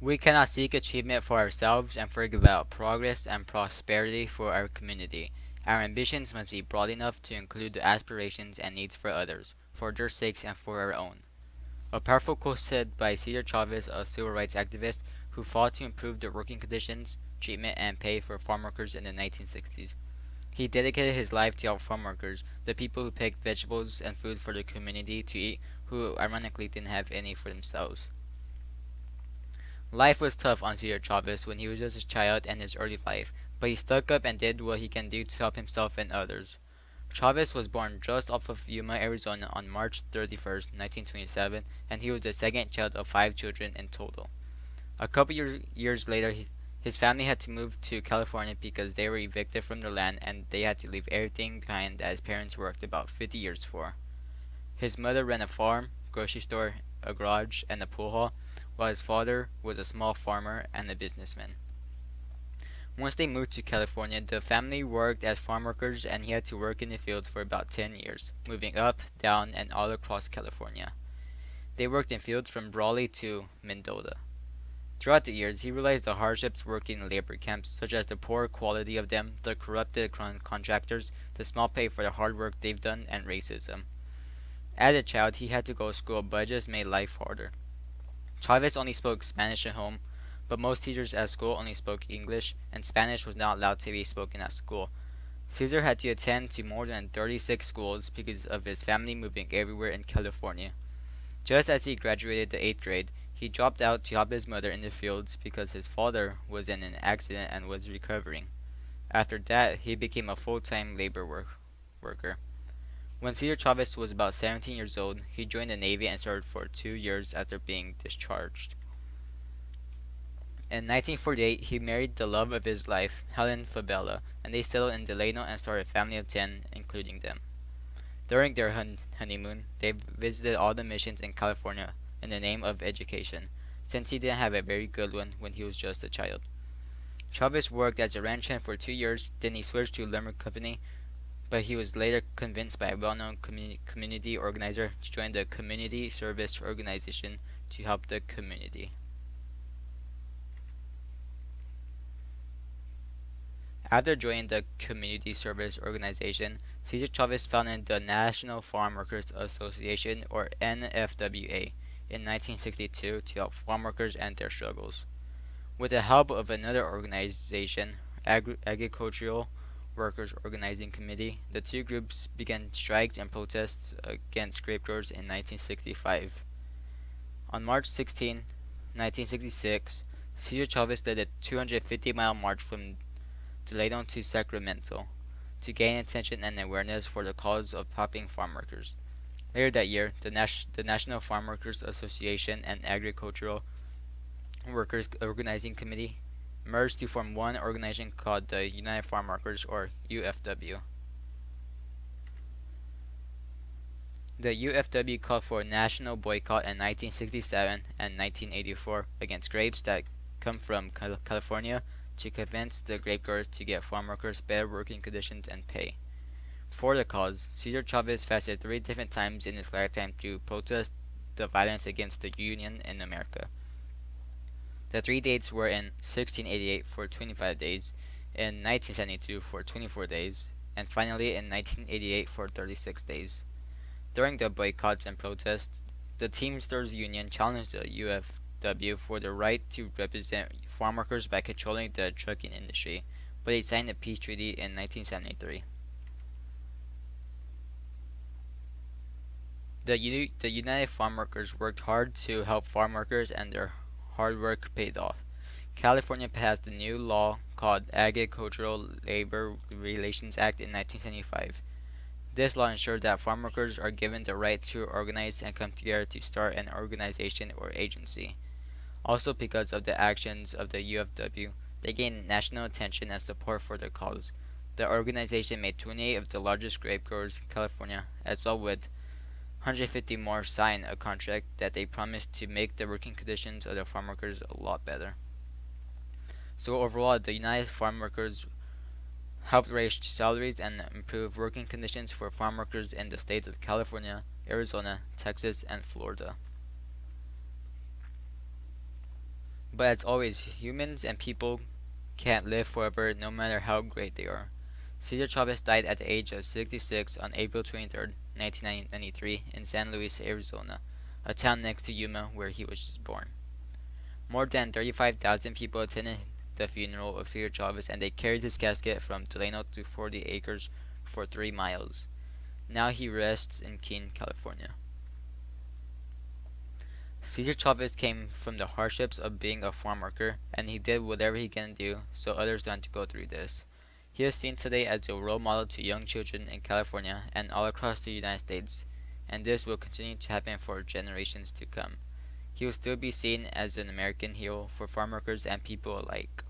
We cannot seek achievement for ourselves and forget about progress and prosperity for our community. Our ambitions must be broad enough to include the aspirations and needs for others, for their sakes and for our own. A powerful quote said by Cesar Chavez, a civil rights activist who fought to improve the working conditions, treatment, and pay for farm workers in the 1960s. He dedicated his life to help farm workers, the people who picked vegetables and food for the community to eat, who ironically didn't have any for themselves. Life was tough on Cesar Chavez when he was just a child and his early life, but he stuck up and did what he can do to help himself and others. Chavez was born just off of Yuma, Arizona on March 31st, 1927, and he was the second child of five children in total. A couple years later, his family had to move to California because they were evicted from their land and they had to leave everything behind that his parents worked about 50 years for. His mother ran a farm, grocery store, a garage, and a pool hall, while his father was a small farmer and a businessman. Once they moved to California, the family worked as farm workers and he had to work in the fields for about 10 years, moving up, down, and all across California. They worked in fields from Brawley to Mendota. Throughout the years, he realized the hardships working in labor camps, such as the poor quality of them, the corrupted contractors, the small pay for the hard work they've done, and racism. As a child, he had to go to school, but it just made life harder. Chavez only spoke Spanish at home, but most teachers at school only spoke English, and Spanish was not allowed to be spoken at school. Cesar had to attend to more than 36 schools because of his family moving everywhere in California. Just as he graduated the 8th grade, he dropped out to help his mother in the fields because his father was in an accident and was recovering. After that, he became a full-time labor worker. When Cesar Chavez was about 17 years old, he joined the Navy and served for 2 years after being discharged. In 1948, he married the love of his life, Helen Fabella, and they settled in Delano and started a family of 10, including them. During their honeymoon, they visited all the missions in California in the name of education, since he didn't have a very good one when he was just a child. Chavez worked as a ranch hand for 2 years, then he switched to a lumber company, but he was later convinced by a well-known community organizer to join the Community Service Organization to help the community. After joining the Community Service Organization, Cesar Chavez founded the National Farm Workers Association, or NFWA, in 1962 to help farm workers and their struggles. With the help of another organization, Agricultural Workers Organizing Committee, the two groups began strikes and protests against grape growers in 1965. On March 16, 1966, Cesar Chavez led a 250-mile march from Delano to Sacramento to gain attention and awareness for the cause of helping farm workers. Later that year, the National Farm Workers Association and Agricultural Workers Organizing Committee merged to form one organization called the United Farm Workers, or UFW. The UFW called for a national boycott in 1967 and 1984 against grapes that come from California to convince the grape growers to get farm workers better working conditions and pay. For the cause, Cesar Chavez fasted 3 different times in his lifetime to protest the violence against the Union in America. The 3 dates were in 1688 for 25 days, in 1972 for 24 days, and finally in 1988 for 36 days. During the boycotts and protests, the Teamsters Union challenged the UFW for the right to represent farm workers by controlling the trucking industry, but they signed a peace treaty in 1973. The United Farm Workers worked hard to help farm workers, and their hard work paid off. California passed a new law called Agricultural Labor Relations Act in 1975. This law ensured that farm workers are given the right to organize and come together to start an organization or agency. Also, because of the actions of the UFW, they gained national attention and support for their cause. The organization made 28 of the largest grape growers in California, as well with 150 more sign a contract that they promised to make the working conditions of the farm workers a lot better. So overall, the United Farm Workers helped raise salaries and improve working conditions for farm workers in the states of California, Arizona, Texas, and Florida. But as always, humans and people can't live forever no matter how great they are. Cesar Chavez died at the age of 66 on April 23rd, 1993 in San Luis, Arizona, a town next to Yuma where he was born. More than 35,000 people attended the funeral of Cesar Chavez and they carried his casket from Delano to 40 acres for 3 miles. Now he rests in Keene, California. Cesar Chavez came from the hardships of being a farm worker, and he did whatever he can do so others don't have to go through this. He is seen today as a role model to young children in California and all across the United States, and this will continue to happen for generations to come. He will still be seen as an American hero for farm workers and people alike.